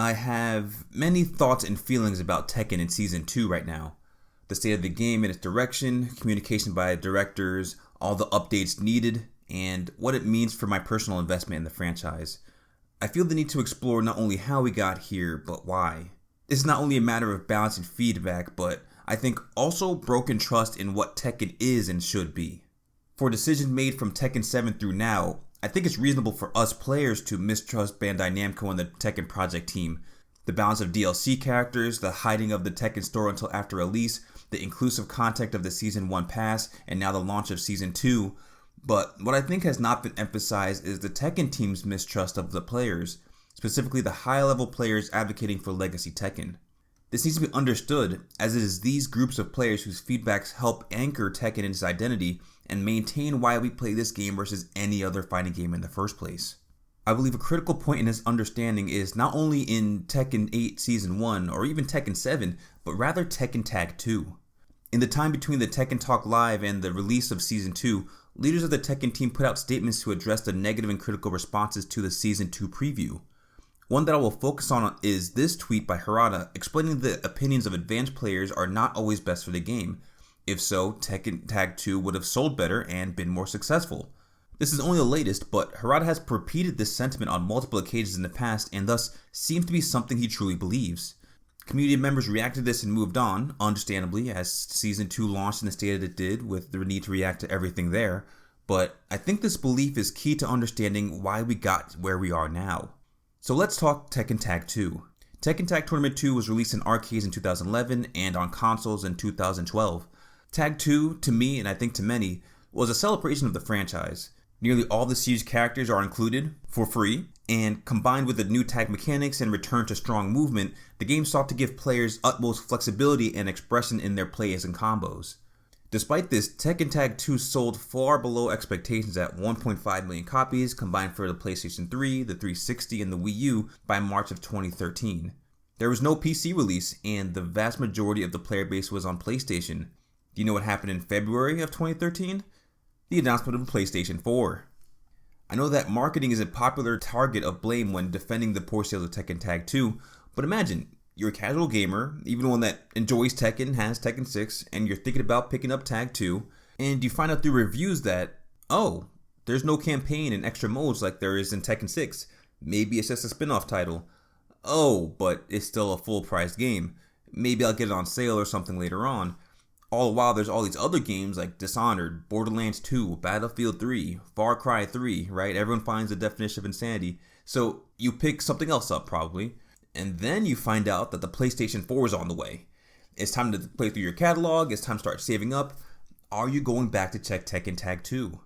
I have many thoughts and feelings about Tekken in Season 2 right now. The state of the game and its direction, communication by directors, all the updates needed, and what it means for my personal investment in the franchise. I feel the need to explore not only how we got here, but why. This is not only a matter of balancing feedback, but I think also broken trust in what Tekken is and should be. For decisions made from Tekken 7 through now, I think it's reasonable for us players to mistrust Bandai Namco and the Tekken project team. The balance of DLC characters, the hiding of the Tekken store until after release, the inclusive content of the Season 1 pass, and now the launch of Season 2. But what I think has not been emphasized is the Tekken team's mistrust of the players, specifically the high-level players advocating for Legacy Tekken. This needs to be understood, as it is these groups of players whose feedbacks help anchor Tekken in its identity and maintain why we play this game versus any other fighting game in the first place. I believe a critical point in this understanding is not only in Tekken 8 Season 1 or even Tekken 7, but rather Tekken Tag 2. In the time between the Tekken Talk Live and the release of Season 2, leaders of the Tekken team put out statements to address the negative and critical responses to the Season 2 preview. One that I will focus on is this tweet by Harada explaining the opinions of advanced players are not always best for the game. If so, Tekken Tag 2 would have sold better and been more successful. This is only the latest, but Harada has repeated this sentiment on multiple occasions in the past and thus seems to be something he truly believes. Community members reacted to this and moved on, understandably, as Season 2 launched in the state that it did with the need to react to everything there, but I think this belief is key to understanding why we got where we are now. So let's talk Tekken Tag 2. Tekken Tag Tournament 2 was released in arcades in 2011 and on consoles in 2012. Tag 2, to me and I think to many, was a celebration of the franchise. Nearly all the series characters are included for free, and combined with the new tag mechanics and return to strong movement, the game sought to give players utmost flexibility and expression in their plays and combos. Despite this, Tekken Tag 2 sold far below expectations at 1.5 million copies combined for the PlayStation 3, the 360, and the Wii U by March of 2013. There was no PC release, and the vast majority of the player base was on PlayStation. Do you know what happened in February of 2013? The announcement of the PlayStation 4. I know that marketing is a popular target of blame when defending the poor sales of Tekken Tag 2, but imagine, you're a casual gamer, even one that enjoys Tekken, has Tekken 6, and you're thinking about picking up Tag 2, and you find out through reviews that, oh, there's no campaign and extra modes like there is in Tekken 6. Maybe it's just a spin-off title. Oh, but it's still a full-priced game. Maybe I'll get it on sale or something later on. All the while, there's all these other games like Dishonored, Borderlands 2, Battlefield 3, Far Cry 3, right? Everyone finds the definition of insanity. So you pick something else up probably, and then you find out that the PlayStation 4 is on the way. It's time to play through your catalog, it's time to start saving up. Are you going back to check Tekken Tag 2?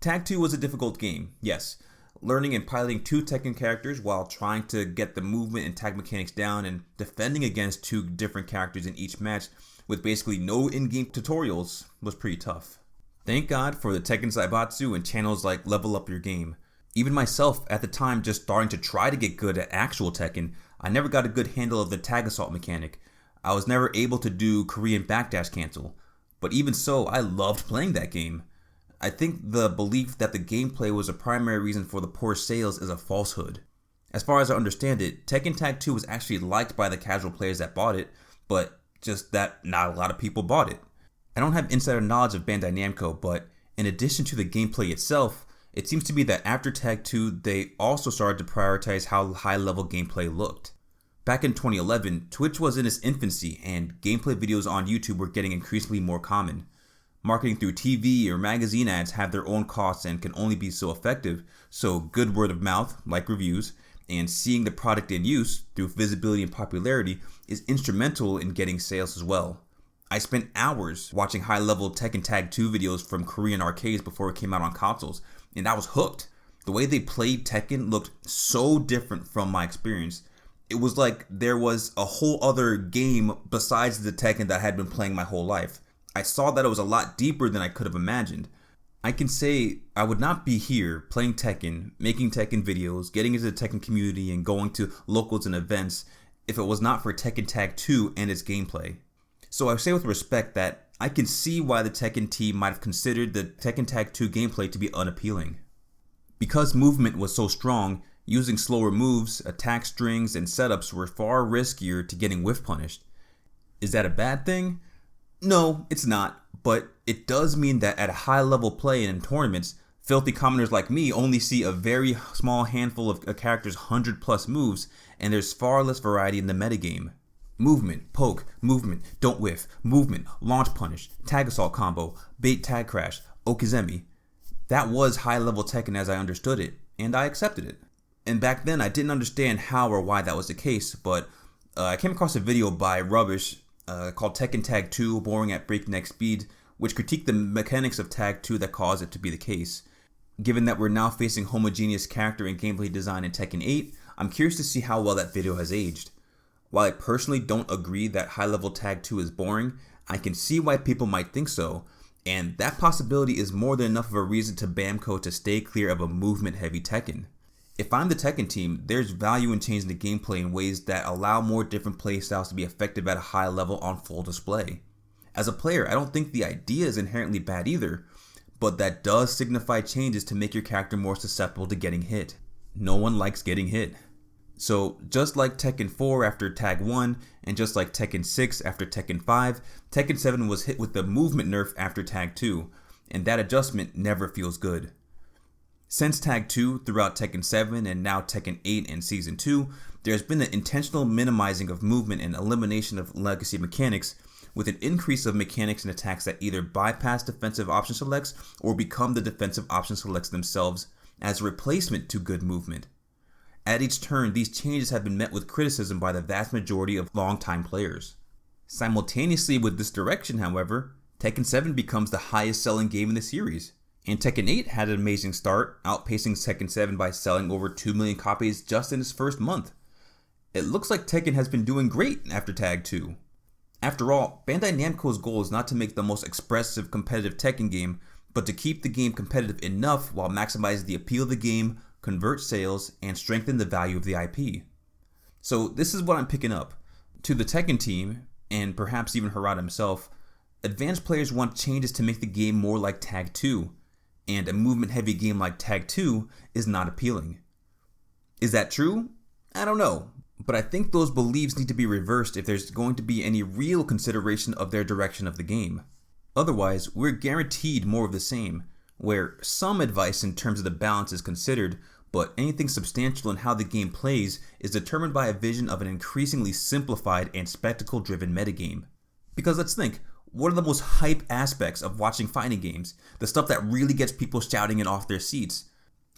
Tag 2 was a difficult game, yes. Learning and piloting two Tekken characters while trying to get the movement and tag mechanics down and defending against two different characters in each match with basically no in-game tutorials was pretty tough. Thank God for the Tekken Zaibatsu and channels like Level Up Your Game. Even myself, at the time just starting to try to get good at actual Tekken, I never got a good handle of the tag assault mechanic. I was never able to do Korean backdash cancel. But even so, I loved playing that game. I think the belief that the gameplay was a primary reason for the poor sales is a falsehood. As far as I understand it, Tekken Tag 2 was actually liked by the casual players that bought it, but just that not a lot of people bought it. I don't have insider knowledge of Bandai Namco, but in addition to the gameplay itself, it seems to be that after Tag 2, they also started to prioritize how high-level gameplay looked. Back in 2011, Twitch was in its infancy, and gameplay videos on YouTube were getting increasingly more common. Marketing through TV or magazine ads have their own costs and can only be so effective, so good word of mouth, like reviews, and seeing the product in use through visibility and popularity is instrumental in getting sales as well. I spent hours watching high-level Tekken Tag 2 videos from Korean arcades before it came out on consoles, and I was hooked. The way they played Tekken looked so different from my experience. It was like there was a whole other game besides the Tekken that I had been playing my whole life. I saw that it was a lot deeper than I could have imagined. I can say I would not be here playing Tekken, making Tekken videos, getting into the Tekken community, and going to locals and events if it was not for Tekken Tag 2 and its gameplay. So I say with respect that I can see why the Tekken team might have considered the Tekken Tag 2 gameplay to be unappealing. Because movement was so strong, Using slower moves, attack strings, and setups were far riskier to getting whiff punished. Is that a bad thing? No, it's not, but it does mean that at a high level play and in tournaments, filthy commoners like me only see a very small handful of a character's 100 plus moves, and there's far less variety in the metagame. Movement, poke, movement, don't whiff, movement, launch punish, tag assault combo, bait tag crash, okizemi. That was high level Tekken as I understood it, and I accepted it. And back then I didn't understand how or why that was the case, but I came across a video by Rubbish called Tekken Tag 2 Boring at Breakneck Speed, which critiqued the mechanics of Tag 2 that caused it to be the case. Given that we're now facing homogeneous character and gameplay design in Tekken 8, I'm curious to see how well that video has aged. While I personally don't agree that high-level Tag 2 is boring, I can see why people might think so, and that possibility is more than enough of a reason to Bamco to stay clear of a movement-heavy Tekken. If I'm the Tekken team, there's value in changing the gameplay in ways that allow more different playstyles to be effective at a high level on full display. As a player, I don't think the idea is inherently bad either, but that does signify changes to make your character more susceptible to getting hit. No one likes getting hit. So just like Tekken 4 after Tag 1, and just like Tekken 6 after Tekken 5, Tekken 7 was hit with the movement nerf after Tag 2, and that adjustment never feels good. Since Tag 2, throughout Tekken 7 and now Tekken 8 and Season 2, there's been an intentional minimizing of movement and elimination of legacy mechanics, with an increase of mechanics and attacks that either bypass defensive option selects or become the defensive option selects themselves as a replacement to good movement. At each turn, these changes have been met with criticism by the vast majority of longtime players. Simultaneously with this direction, however, Tekken 7 becomes the highest selling game in the series, and Tekken 8 had an amazing start, outpacing Tekken 7 by selling over 2 million copies just in its first month. It looks like Tekken has been doing great after Tag 2. After all, Bandai Namco's goal is not to make the most expressive competitive Tekken game, but to keep the game competitive enough while maximizing the appeal of the game, convert sales, and strengthen the value of the IP. So this is what I'm picking up. To the Tekken team, and perhaps even Harada himself, advanced players want changes to make the game more like Tag 2, and a movement-heavy game like Tag 2 is not appealing. Is that true? I don't know, but I think those beliefs need to be reversed if there's going to be any real consideration of their direction of the game. Otherwise, we're guaranteed more of the same, where some advice in terms of the balance is considered, but anything substantial in how the game plays is determined by a vision of an increasingly simplified and spectacle-driven metagame. Because let's think, what are the most hype aspects of watching fighting games? The stuff that really gets people shouting and off their seats.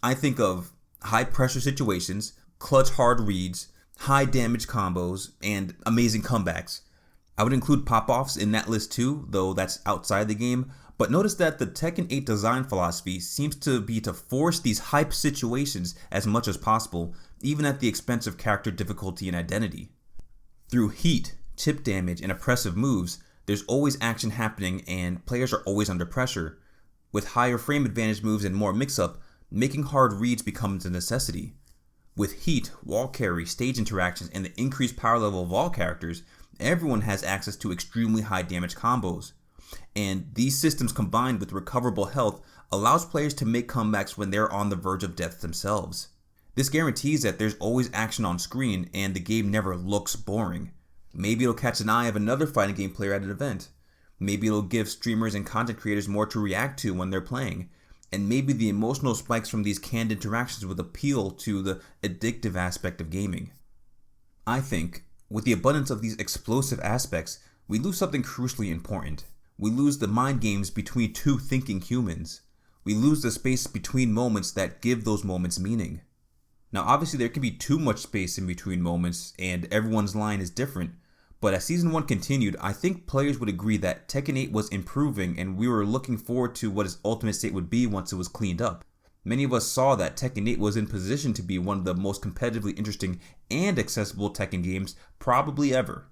I think of high pressure situations, clutch hard reads, high damage combos, and amazing comebacks. I would include pop-offs in that list too, though that's outside the game, but notice that the Tekken 8 design philosophy seems to be to force these hype situations as much as possible, even at the expense of character difficulty and identity. Through heat, chip damage, and oppressive moves, there's always action happening and players are always under pressure. With higher frame advantage moves and more mix-up, making hard reads becomes a necessity. With heat, wall carry, stage interactions, and the increased power level of all characters, everyone has access to extremely high damage combos. And these systems combined with recoverable health allows players to make comebacks when they're on the verge of death themselves. This guarantees that there's always action on screen and the game never looks boring. Maybe it'll catch an eye of another fighting game player at an event. Maybe it'll give streamers and content creators more to react to when they're playing. And maybe the emotional spikes from these canned interactions would appeal to the addictive aspect of gaming. I think, with the abundance of these explosive aspects, we lose something crucially important. We lose the mind games between two thinking humans. We lose the space between moments that give those moments meaning. Now obviously there can be too much space in between moments and everyone's line is different, but as Season 1 continued, I think players would agree that Tekken 8 was improving and we were looking forward to what its ultimate state would be once it was cleaned up. Many of us saw that Tekken 8 was in position to be one of the most competitively interesting and accessible Tekken games probably ever.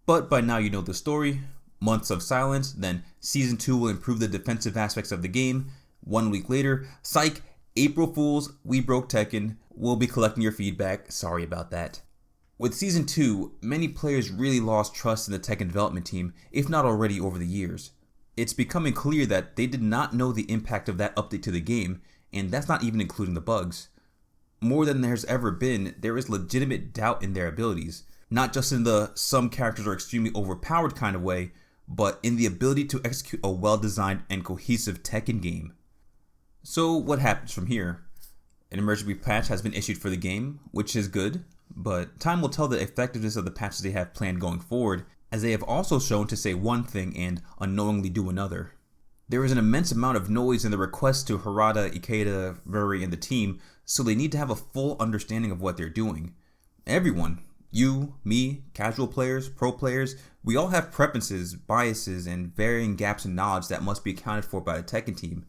But by now you know the story. Months of silence, then Season 2 will improve the defensive aspects of the game. 1 week later, psych, April Fools, we broke Tekken. We'll be collecting your feedback, sorry about that. With Season 2, many players really lost trust in the Tekken development team, if not already over the years. It's becoming clear that they did not know the impact of that update to the game, and that's not even including the bugs. more than there's ever been, there is legitimate doubt in their abilities. Not just in the some characters are extremely overpowered kind of way, but in the ability to execute a well-designed and cohesive Tekken game. So what happens from here? An emergency patch has been issued for the game, which is good, but time will tell the effectiveness of the patches they have planned going forward, as they have also shown to say one thing and unknowingly do another. There is an immense amount of noise in the requests to Harada, Ikeda, Ruri, and the team, so they need to have a full understanding of what they're doing. Everyone, you, me, casual players, pro players, we all have preferences, biases, and varying gaps in knowledge that must be accounted for by the Tekken team.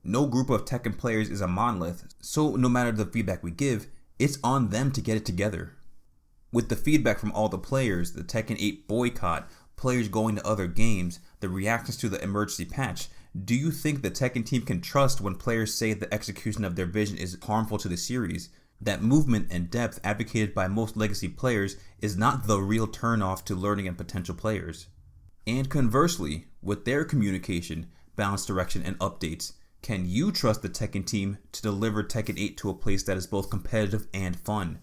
No group of Tekken players is a monolith, so no matter the feedback we give, it's on them to get it together. With the feedback from all the players, the Tekken 8 boycott, players going to other games, the reactions to the emergency patch, do you think the Tekken team can trust when players say the execution of their vision is harmful to the series? That movement and depth advocated by most legacy players is not the real turnoff to learning and potential players. And conversely, with their communication, balanced direction, and updates, can you trust the Tekken team to deliver Tekken 8 to a place that is both competitive and fun?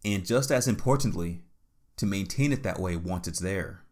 And just as importantly, to maintain it that way once it's there.